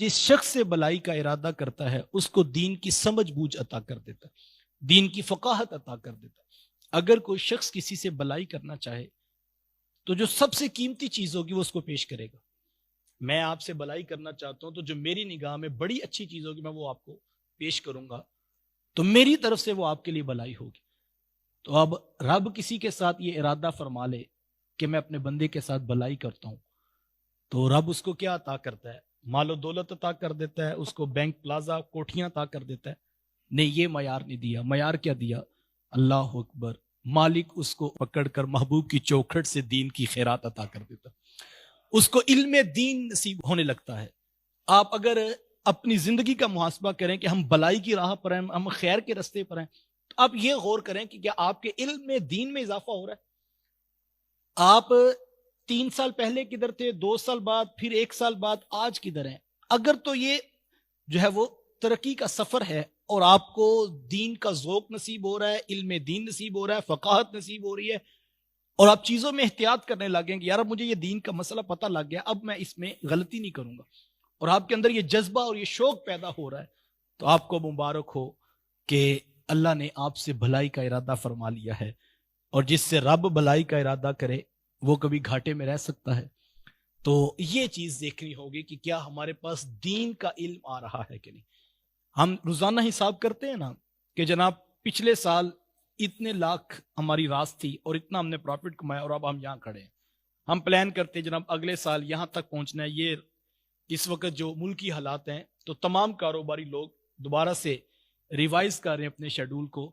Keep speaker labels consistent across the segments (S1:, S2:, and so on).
S1: जिस शख्स से भलाई का इरादा करता है उसको दीन की समझ बूझ अता कर देता है, दीन की फकाहत अता कर देता है। अगर कोई शख्स किसी से भलाई करना चाहे तो जो सबसे कीमती चीज होगी वो उसको पेश करेगा। मैं आपसे भलाई करना चाहता हूं तो जो मेरी निगाह में बड़ी अच्छी चीज होगी मैं वो आपको पेश करूंगा, तो मेरी तरफ से वो आपके लिए भलाई होगी। तो अब रब किसी के साथ ये इरादा फरमा ले कि मैं अपने बंदे के साथ भलाई करता हूं, तो रब उसको क्या अता करता है? मालो दौलत अता कर देता है, उसको बैंक प्लाजा कोठियां अता कर देता है। नहीं, ये मयार नहीं दिया। मयार क्या दिया? अल्लाह अकबर, मालिक उसको पकड़कर महबूब की चौखट से दीन की खैरात अता कर देता, उसको इल्म दीन नसीब होने लगता है। आप अगर अपनी जिंदगी का मुहासबा करें कि हम भलाई की राह पर हैं, हम खैर के रास्ते पर हैं, तो आप ये गौर करें कि क्या आपके इल्म दीन में इजाफा हो रहा है? आप 3 साल पहले किधर थे, 2 साल बाद, फिर 1 साल बाद, आज किधर हैं? अगर तो ये जो है वो तरक्की का सफर है और आपको दीन का ज़ौक नसीब हो रहा है, इल्म दीन नसीब हो रहा है, फकाहत नसीब हो रही है, और आप चीजों में एहतियात करने लगे कि यार मुझे ये दीन का मसला पता लग गया, अब मैं इसमें गलती नहीं करूंगा, और आपके अंदर ये जज्बा और ये शौक पैदा हो रहा है, तो आपको मुबारक हो कि अल्लाह ने आपसे भलाई का इरादा फरमा लिया है। और जिससे रब भलाई का इरादा करे वो कभी घाटे में रह सकता है। तो ये चीज देखनी होगी कि क्या हमारे पास दीन का इल्म आ रहा है कि नहीं। हम रोजाना हिसाब करते हैं ना कि जनाब पिछले साल इतने लाख हमारी रास थी और इतना हमने प्रॉफिट कमाया और अब हम यहाँ खड़े हैं। हम प्लान करते हैं जनाब अगले साल यहाँ तक पहुंचना है। ये इस वक्त जो मुल्की हालात हैं तो तमाम कारोबारी लोग दोबारा से रिवाइज कर रहे हैं अपने शेड्यूल को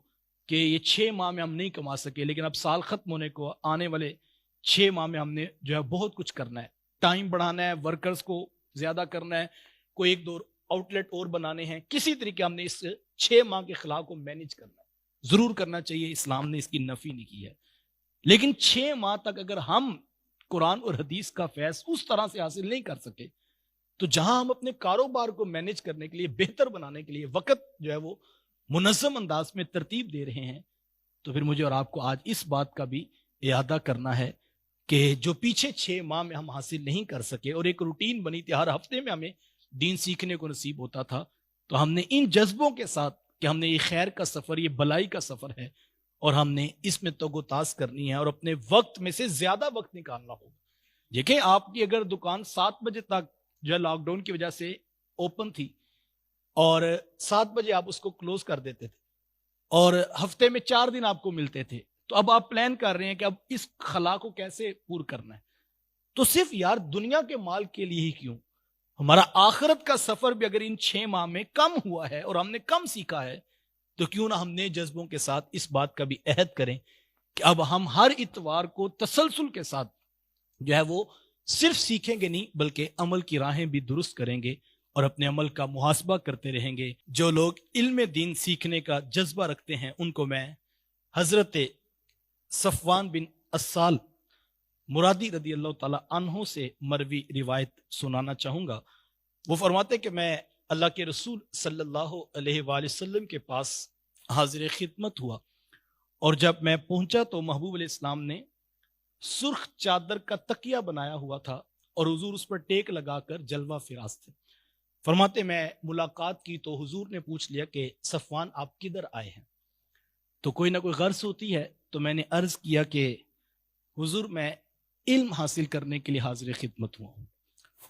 S1: कि ये 6 माह में हम नहीं कमा सके, लेकिन अब साल खत्म होने को आने वाले 6 माह में हमने जो है बहुत कुछ करना है। टाइम बढ़ाना है, वर्कर्स को ज्यादा करना है, कोई 1-2 आउटलेट और बनाने हैं, किसी तरीके हमने इस 6 माह के खिलाफ को मैनेज करना है। जरूर करना चाहिए, इस्लाम ने इसकी नफी नहीं की है, लेकिन 6 माह तक अगर हम कुरान और हदीस का फैज उस तरह से हासिल नहीं कर सके, तो जहां हम अपने कारोबार को मैनेज करने के लिए, बेहतर बनाने के लिए वक्त जो है वो मुनज़्ज़म अंदाज में तरतीब दे रहे हैं, तो फिर मुझे और आपको आज इस बात का भी इरादा करना है कि जो पीछे 6 माह में हम हासिल नहीं कर सके और एक रूटीन बनी थी, हर हफ्ते में हमें दीन सीखने को नसीब होता था, तो हमने इन जज्बों के साथ कि हमने ये खैर का सफर, ये भलाई का सफर है और हमने इसमें तगोतास करनी है और अपने वक्त में से ज्यादा वक्त निकालना होगा। देखिए, आपकी अगर दुकान 7 बजे तक जो है लॉकडाउन की वजह से ओपन थी और 7 बजे आप उसको क्लोज कर देते थे और हफ्ते में 4 दिन आपको मिलते थे, तो अब आप प्लान कर रहे हैं कि अब इस खला को कैसे पूरा करना है। तो सिर्फ यार दुनिया के माल के लिए ही क्यों, हमारा आखिरत का सफर भी अगर इन 6 माह में कम हुआ है और हमने कम सीखा है, तो क्यों ना हमने जज्बों के साथ इस बात का भी अहद करें कि अब हम हर इतवार को तसलसल के साथ जो है वो सिर्फ सीखेंगे नहीं बल्कि अमल की राहें भी दुरुस्त करेंगे और अपने अमल का मुहासबा करते रहेंगे। जो लोग इल्म दीन सीखने का जज्बा रखते हैं उनको मैं हजरत सफवान बिन अस्साल मुरादी रदी अल्लाह ताला अन्हो से मरवी रिवायत सुनाना चाहूंगा। वो फरमाते कि मैं अल्लाह के रसूल सल्लल्लाहु अलैहि वसल्लम के पास हाजिर खिदमत हुआ और जब मैं पहुंचा तो महबूब अलैहि इस्लाम ने सुर्ख चादर का तकिया बनाया हुआ था और हुजूर उस पर टेक लगाकर जलवा फिराज थे। फरमाते मैं मुलाकात की तो हुजूर ने पूछ लिया कि सफवान आप किधर आए हैं, तो कोई ना कोई गर्ज होती है, तो मैंने अर्ज किया कि हुजूर मैं इल्म हासिल करने के लिए हाजिर खिदमत हुआ हूँ।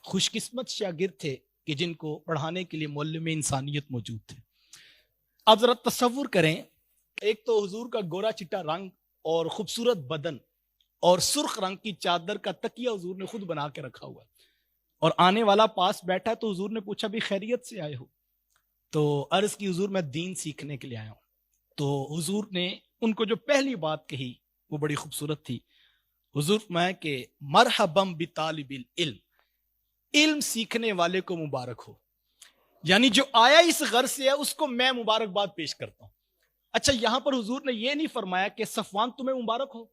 S1: खुशकिस्मत शागिर्द थे कि जिनको पढ़ाने के लिए मुअल्लिम इंसानियत मौजूद थे। आप जरा तसव्वुर करें, एक तो हुजूर का गोरा चिट्टा रंग और खूबसूरत बदन और सुर्ख रंग की चादर का तकिया हुजूर ने खुद बना के रखा हुआ है, और आने वाला पास बैठा तो हुजूर ने पूछा भी खैरियत से आए हो, तो अर्ज की हुजूर मैं दीन सीखने के लिए आया हूं। तो हुजूर ने उनको जो पहली बात कही वो बड़ी खूबसूरत थी। हुजूर फरमाया कि मरहबम बितालिबिल इल्म, इल्म सीखने वाले को मुबारक हो, यानी जो आया इस घर से है उसको मैं मुबारकबाद पेश करता हूं। अच्छा, यहां पर हुजूर ने यह नहीं फरमाया कि सफवान तुम्हें मुबारक हो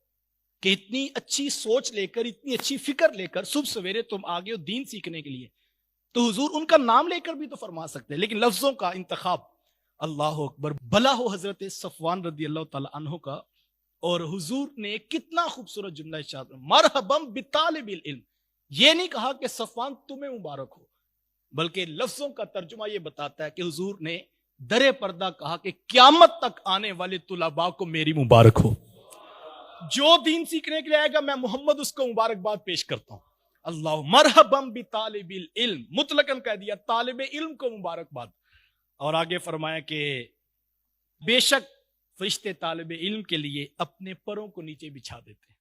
S1: कि इतनी अच्छी सोच लेकर, इतनी अच्छी फिक्र लेकर सुबह सवेरे तुम आ गए हो दीन सीखने के लिए, तो हुजूर उनका नाम लेकर भी तो फरमा सकते हैं, लेकिन लफ्जों का इंतखाब, अल्लाह अकबर, भला हो हजरत सफवान रदी अल्लाह ताला अन्हु का। और हुजूर ने कितना खूबसूरत जुमला इरशाद, मरहबम बितालिबिल इल्म, ये नहीं कहा कि सफवान तुम्हें मुबारक हो, بلکہ لفظوں کا ترجمہ یہ بتاتا ہے کہ حضور نے در پردہ کہا کہ قیامت تک آنے والے طلباء کو میری مبارک ہو. جو دین سیکھنے کے لیے آئے گا میں محمد اس کو مبارکباد پیش کرتا ہوں. اللہ مرحبا بطالب العلم، مطلقاً کہہ دیا طالب علم کو مبارکباد. اور آگے فرمایا کہ بے شک فرشتے طالب علم کے لیے اپنے پروں کو نیچے بچھا دیتے ہیں.